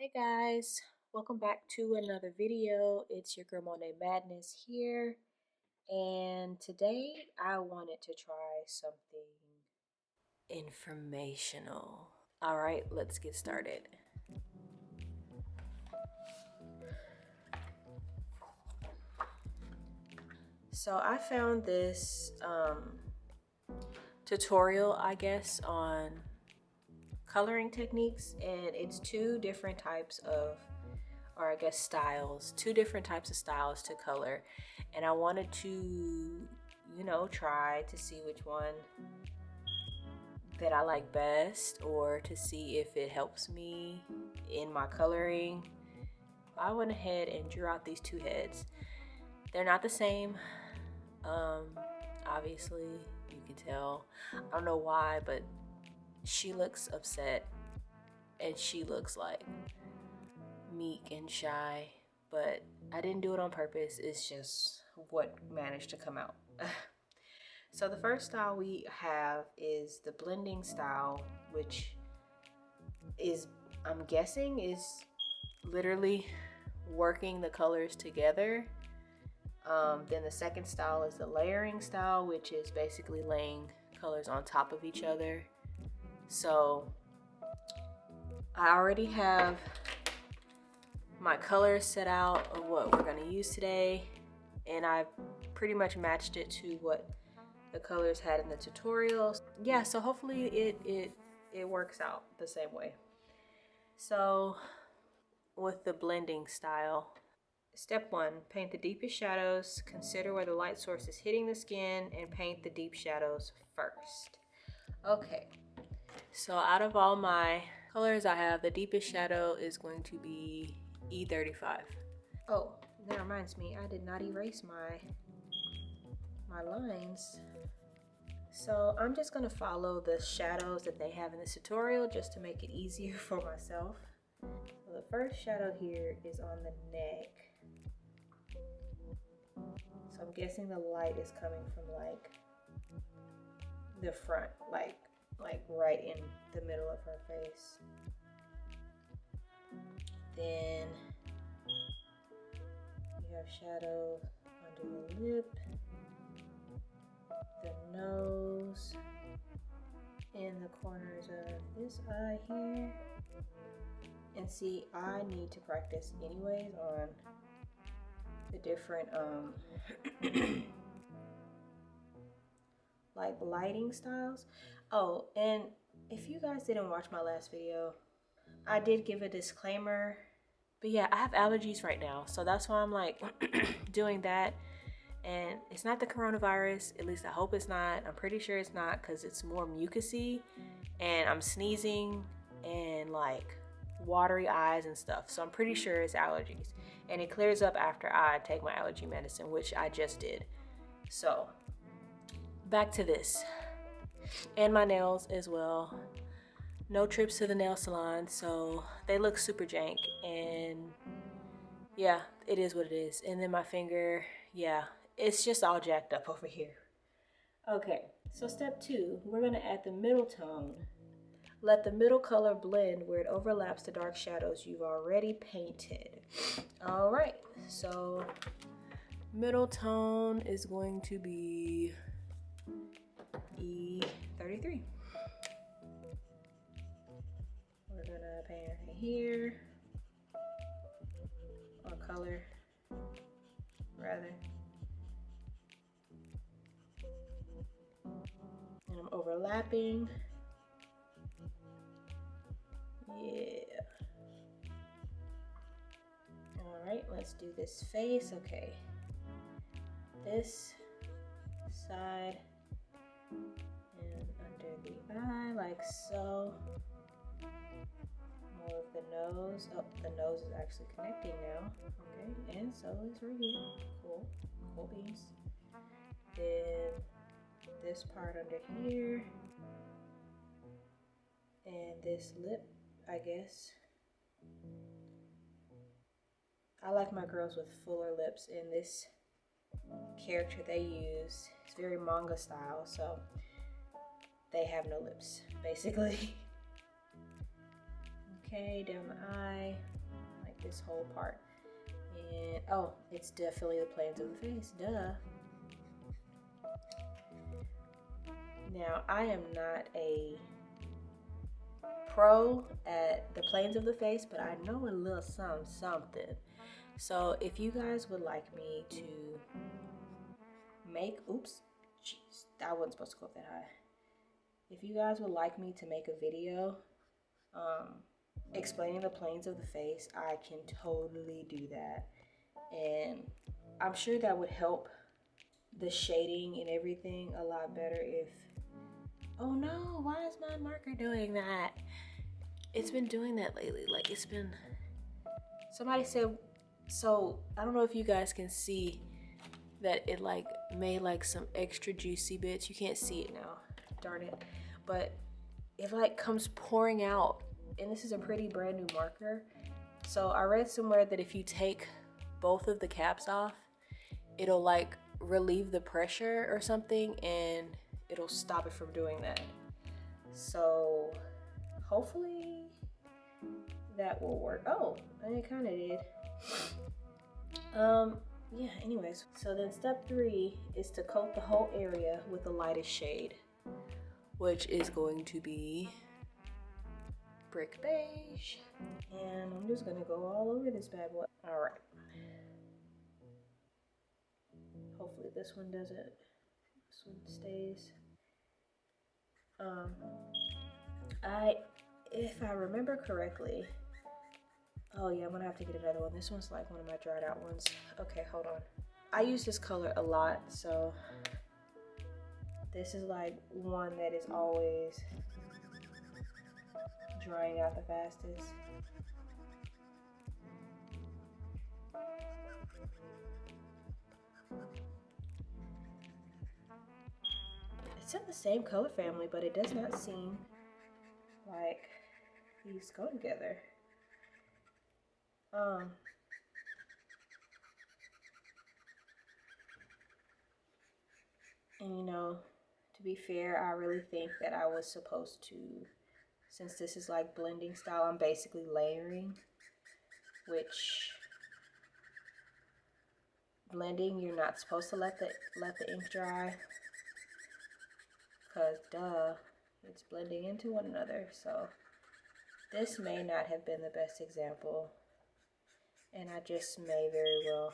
Hey guys, welcome back to another video. It's your girl Monet Madness here, and today I wanted to try something informational. All right, let's get started. So I found this tutorial, I guess, on coloring techniques, and it's two different types of, or I guess styles, two different types of styles to color. And I wanted to, try to see which one that I like best, or to see if it helps me in my coloring. I went ahead and drew out these two heads. They're not the same. Obviously, you can tell. I don't know why, but she looks upset and she looks like meek and shy, but I didn't do it on purpose. It's just what managed to come out. So the first style we have is the blending style, which is, I'm guessing, is literally working the colors together. Then the second style is the layering style, which is basically laying colors on top of each other. So I already have my colors set out of what we're going to use today, and I pretty much matched it to what the colors had in the tutorials. Yeah, so hopefully it works out the same way. So with the blending style, step 1, paint the deepest shadows. Consider where the light source is hitting the skin and paint the deep shadows first. Okay, so out of all my colors I have, the deepest shadow is going to be E35. Oh, that reminds me, I did not erase my lines. So I'm just gonna follow the shadows that they have in this tutorial just to make it easier for myself. So the first shadow here is on the neck. So I'm guessing the light is coming from like the front, like right in the middle of her face. Then you have shadow under the lip, the nose, in the corners of this eye here. And see, I need to practice anyways on the different like lighting styles. Oh, and if you guys didn't watch my last video, I did give a disclaimer. But yeah, I have allergies right now, so that's why I'm like doing that. And it's not the coronavirus, at least I hope it's not. I'm pretty sure it's not, because it's more mucusy and I'm sneezing and like watery eyes and stuff. So I'm pretty sure it's allergies, and it clears up after I take my allergy medicine, which I just did. So back to this, and my nails as well. No trips to the nail salon, so they look super jank, and yeah, it is what it is. And then my finger, yeah, it's just all jacked up over here. Okay, so step 2, we're gonna add the middle tone. Let the middle color blend where it overlaps the dark shadows you've already painted. All right, so middle tone is going to be E33. We're gonna paint her here, or color, rather. And I'm overlapping. Yeah. All right, let's do this face. Okay. This side and under the eye, like so. More of the nose. Oh, the nose is actually connecting now. Okay, and so is right here. Cool. Cool beans. Then this part under here. And this lip, I guess. I like my girls with fuller lips, and this character they use is very manga style, so they have no lips, basically. okay, down the eye, like this whole part. And oh, it's definitely the planes of the face, duh. Now, I am not a pro at the planes of the face, but I know a little something. So if you guys would like me to make, oops, jeez, I wasn't supposed to go up that high. If you guys would like me to make a video explaining the planes of the face, I can totally do that. And I'm sure that would help the shading and everything a lot better if, oh no, why is my marker doing that? It's been doing that lately. Like it's been, somebody said, so I don't know if you guys can see that it like made like some extra juicy bits. You can't see it now, darn it. But it like comes pouring out, and this is a pretty brand new marker. So I read somewhere that if you take both of the caps off, it'll like relieve the pressure or something, and it'll stop it from doing that. So hopefully that will work. Oh, and it kind of did. Yeah, anyways, so then step 3 is to coat the whole area with the lightest shade, which is going to be brick beige. And I'm just gonna go all over this bad boy. All right. Hopefully this one doesn't, this one stays. If I remember correctly, oh yeah, I'm gonna have to get another one. This one's like one of my dried out ones. Okay, hold on. I use this color a lot, so this is like one that is always drying out the fastest. It's in the same color family, but it does not seem like these go together. And you know, to be fair, I really think that I was supposed to, since this is like blending style, I'm basically layering, which blending, you're not supposed to let the ink dry, because duh, it's blending into one another. So this may not have been the best example, and I just may very well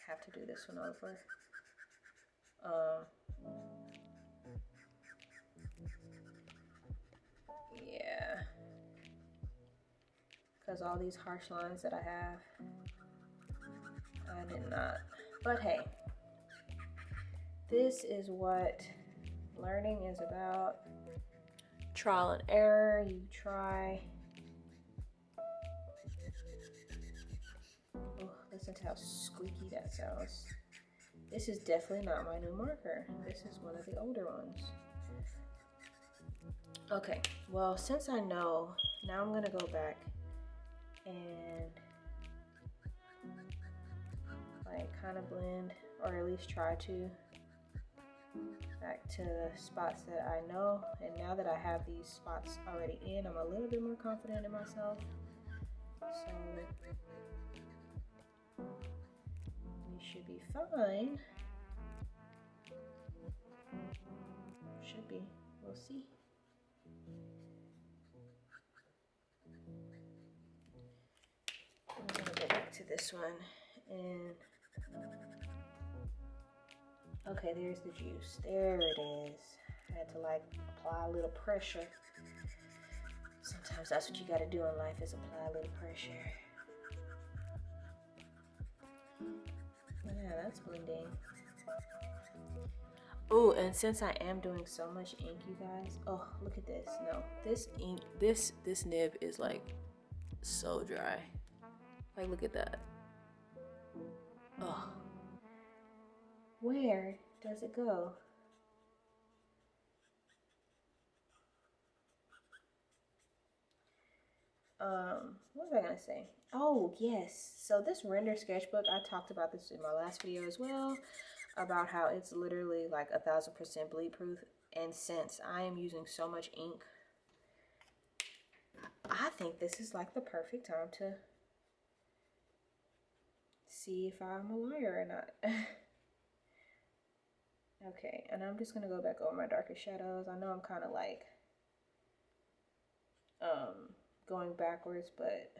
have to do this one over. Yeah, because all these harsh lines that I have, I did not. But hey, this is what learning is about. Trial and error, you try. Oh, listen to how squeaky that sounds. This is definitely not my new marker. This is one of the older ones. Okay, well, since I know, now I'm gonna go back and like kind of blend, or at least try to, back to the spots that I know. And now that I have these spots already in, I'm a little bit more confident in myself. So we should be fine. Should be. We'll see. I'm gonna go back to this one and okay, there's the juice. There it is. I had to like apply a little pressure. Sometimes that's what you gotta do in life, is apply a little pressure. Yeah, that's blending. Oh, and since I am doing so much ink, you guys, oh, look at this. No, this ink, this nib is like so dry. Like, look at that. Oh, where does it go? What was I gonna say? Oh, yes. So this Rendr Sketchbook, I talked about this in my last video as well, about how it's literally like 1000% bleed proof. And since I am using so much ink, I think this is like the perfect time to see if I'm a liar or not. Okay, and I'm just gonna go back over my darkest shadows. I know I'm kind of like going backwards, but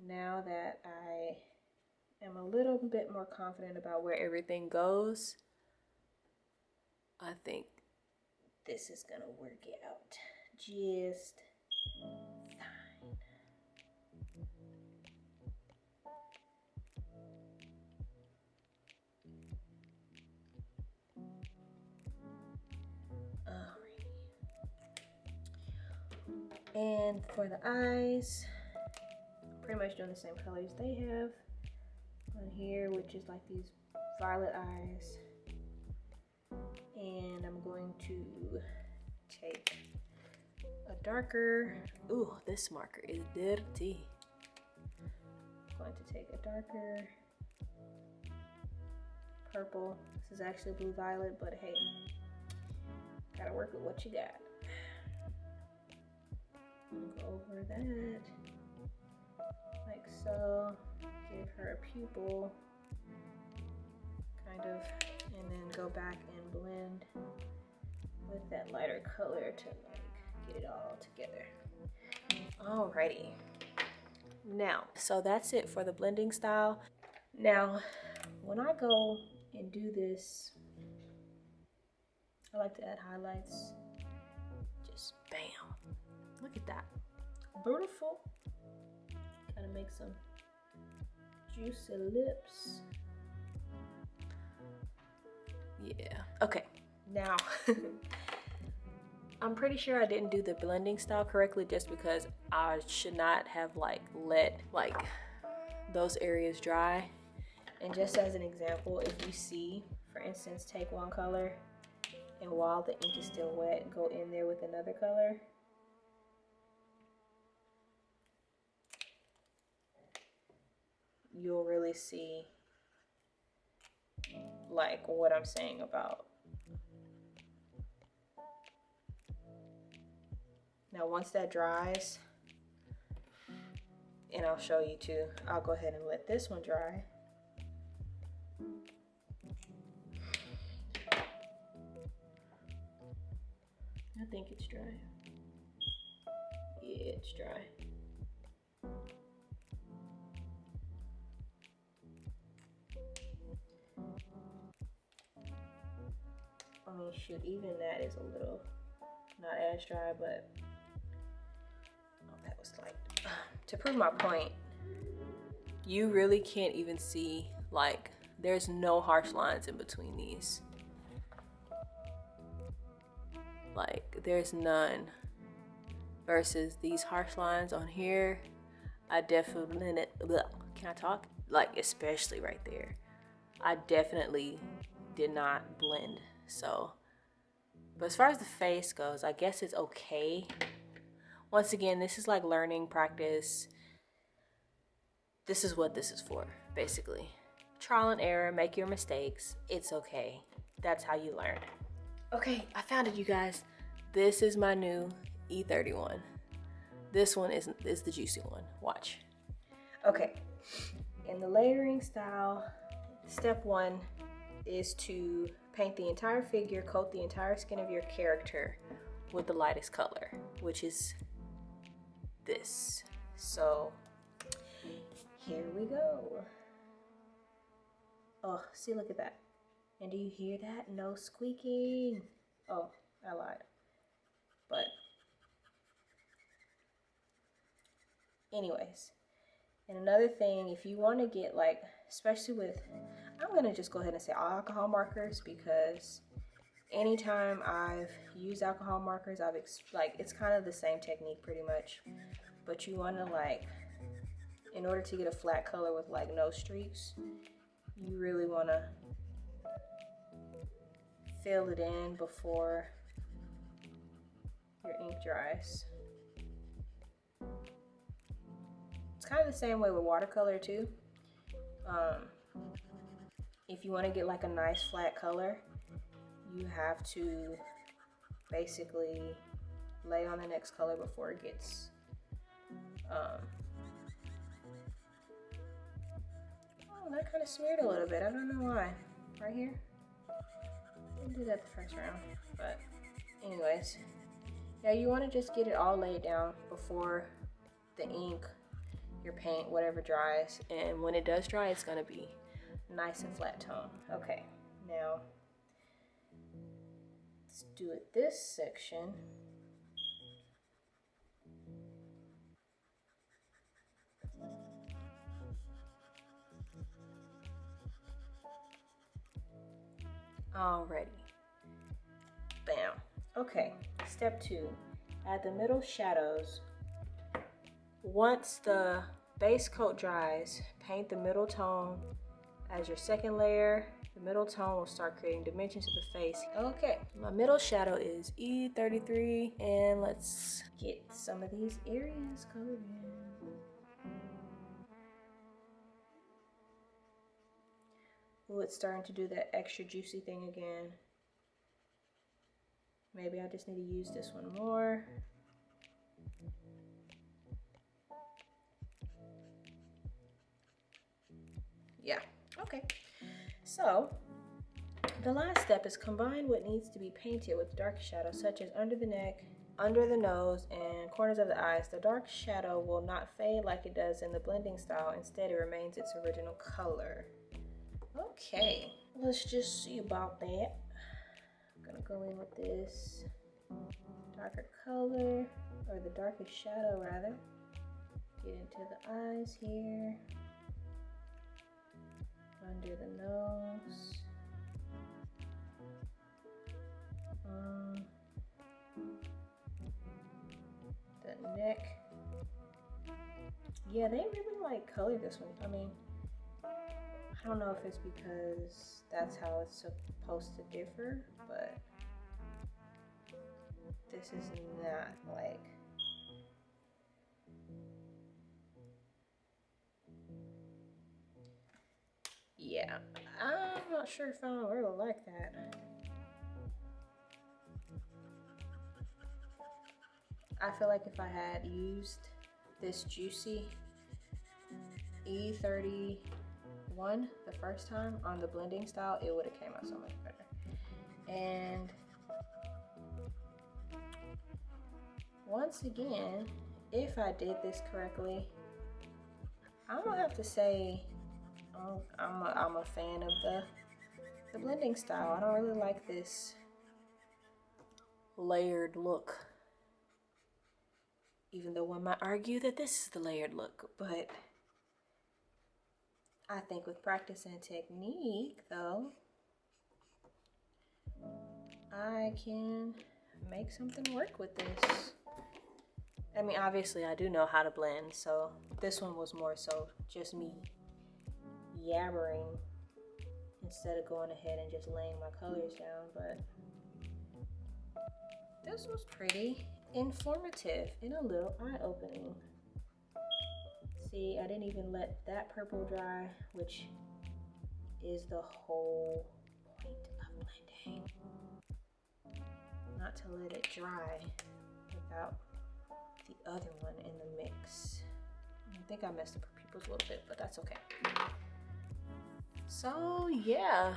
now that I am a little bit more confident about where everything goes, I think this is gonna work out just fine. And for the eyes, pretty much doing the same colors they have on here, which is like these violet eyes. And I'm going to take a darker, ooh, this marker is dirty. I'm going to take a darker purple. This is actually blue violet, but hey, gotta work with what you got. Go over that, like so. Give her a pupil, kind of, and then go back and blend with that lighter color to like get it all together. Alrighty. Now, so that's it for the blending style. Now, when I go and do this, I like to add highlights. Just bam. Look at that. Beautiful. Gotta make some juicy lips. Yeah. Okay. Now, I'm pretty sure I didn't do the blending style correctly just because I should not have like let like those areas dry. And just as an example, if you see, for instance, take one color and while the ink is still wet, go in there with another color. You'll really see like what I'm saying about. Now once that dries, and I'll show you too, I'll go ahead and let this one dry. I think it's dry. Yeah, it's dry. I mean, shoot, even that is a little not as dry, but that was like, to prove my point, you really can't even see, like, there's no harsh lines in between these. Like, there's none. Versus these harsh lines on here, I definitely, can I talk? Like, especially right there. I definitely did not blend. So, but as far as the face goes, I guess it's okay. Once again, this is like learning practice. This is what this is for, basically. Trial and error, make your mistakes. It's okay. That's how you learn. Okay, I found it, you guys. This is my new E31. This one is the juicy one. Watch. Okay, in the layering style, step one is to paint the entire figure, coat the entire skin of your character with the lightest color, which is this. So here we go. Oh, see, look at that. And do you hear that? No squeaking. Oh, I lied. But anyways, and another thing, if you want to get like, especially with, I'm gonna just go ahead and say alcohol markers, because anytime I've used alcohol markers, it's kind of the same technique pretty much, but you want to, like, in order to get a flat color with like no streaks, you really want to fill it in before your ink dries. It's kind of the same way with watercolor too. If you want to get like a nice flat color, you have to basically lay on the next color before it gets oh, that kind of smeared a little bit. I don't know why. Right here. Didn't do that the first round, but anyways, yeah, you want to just get it all laid down before the ink, your paint, whatever dries, and when it does dry, it's gonna be nice and flat tone. Okay, now let's do it this section. Alrighty. Bam. Okay, step 2. Add the middle shadows. Once the base coat dries, paint the middle tone as your second layer. The middle tone will start creating dimensions of the face. Okay, my middle shadow is E33, and let's get some of these areas colored in. Ooh, it's starting to do that extra juicy thing again. Maybe I just need to use this one more. Yeah, okay. So, the last step is combine what needs to be painted with dark shadows, such as under the neck, under the nose, and corners of the eyes. The dark shadow will not fade like it does in the blending style. Instead, it remains its original color. Okay, let's just see about that. I'm gonna go in with this darker color, or the darkest shadow rather. Get into the eyes here, under the nose, the neck. Yeah, they really like colored this one. I mean, I don't know if it's because that's how it's supposed to differ, but this is not like, yeah, I'm not sure if I really like that. I feel like if I had used this juicy E31 the first time on the blending style, it would have came out so much better. And once again, if I did this correctly, I'm gonna have to say I'm a fan of the blending style. I don't really like this layered look, even though one might argue that this is the layered look, but I think with practice and technique, though, I can make something work with this. I mean, obviously I do know how to blend, so this one was more so just me yabbering instead of going ahead and just laying my colors down, but this was pretty informative and a little eye-opening. See, I didn't even let that purple dry, which is the whole point of blending. Not to let it dry without the other one in the mix. I think I messed up her pupils a little bit, but that's okay. So yeah,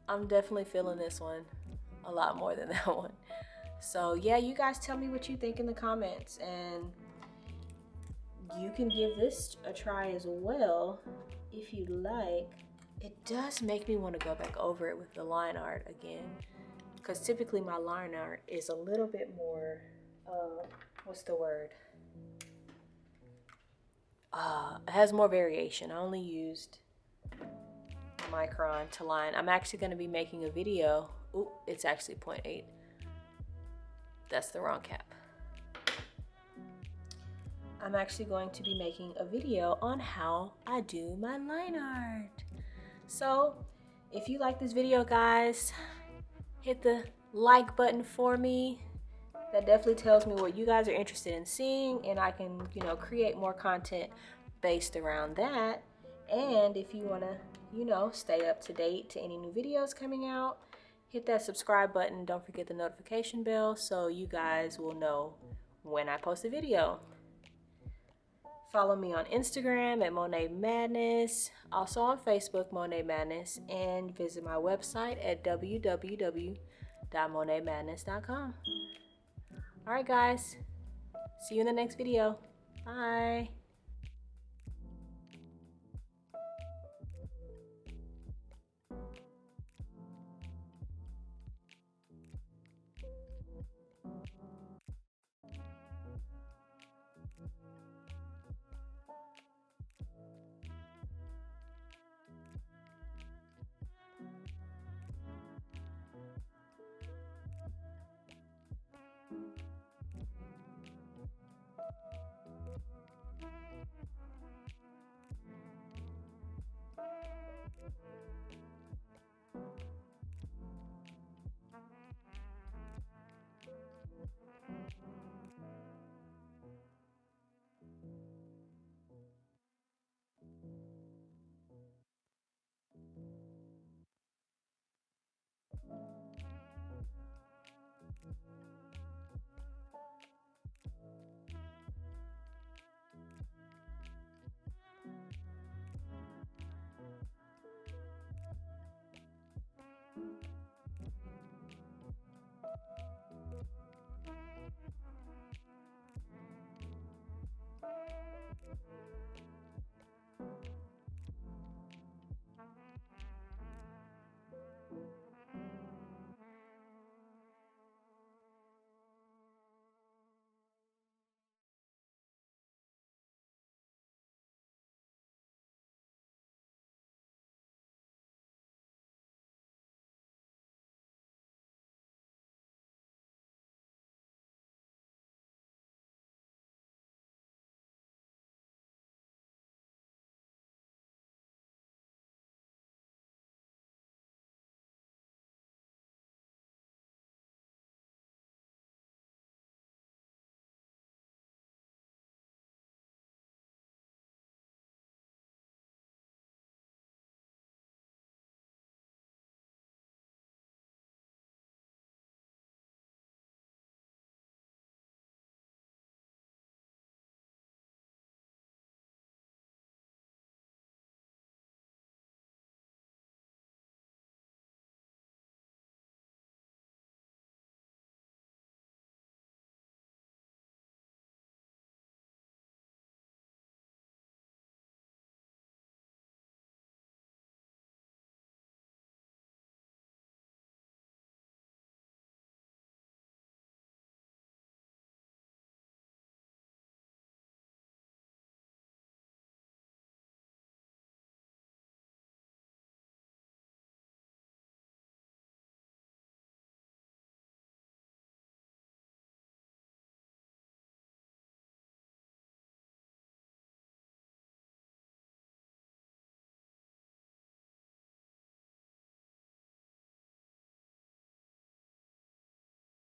I'm definitely feeling this one a lot more than that one. So yeah, you guys tell me what you think in the comments, and you can give this a try as well if you like. It does make me want to go back over it with the line art again, because typically my line art is a little bit more, what's the word? It has more variation. I only used a micron to line. I'm actually going to be making a video. Oop, it's actually 0.8. That's the wrong cap. I'm actually going to be making a video on how I do my line art. So if you like this video, guys, hit the like button for me. That definitely tells me what you guys are interested in seeing, and I can, create more content based around that. And if you want to, stay up to date to any new videos coming out, hit that subscribe button. Don't forget the notification bell so you guys will know when I post a video. Follow me on Instagram at Monet Madness, also on Facebook, Monet Madness, and visit my website at www.monetmadness.com. Alright guys, see you in the next video. Bye.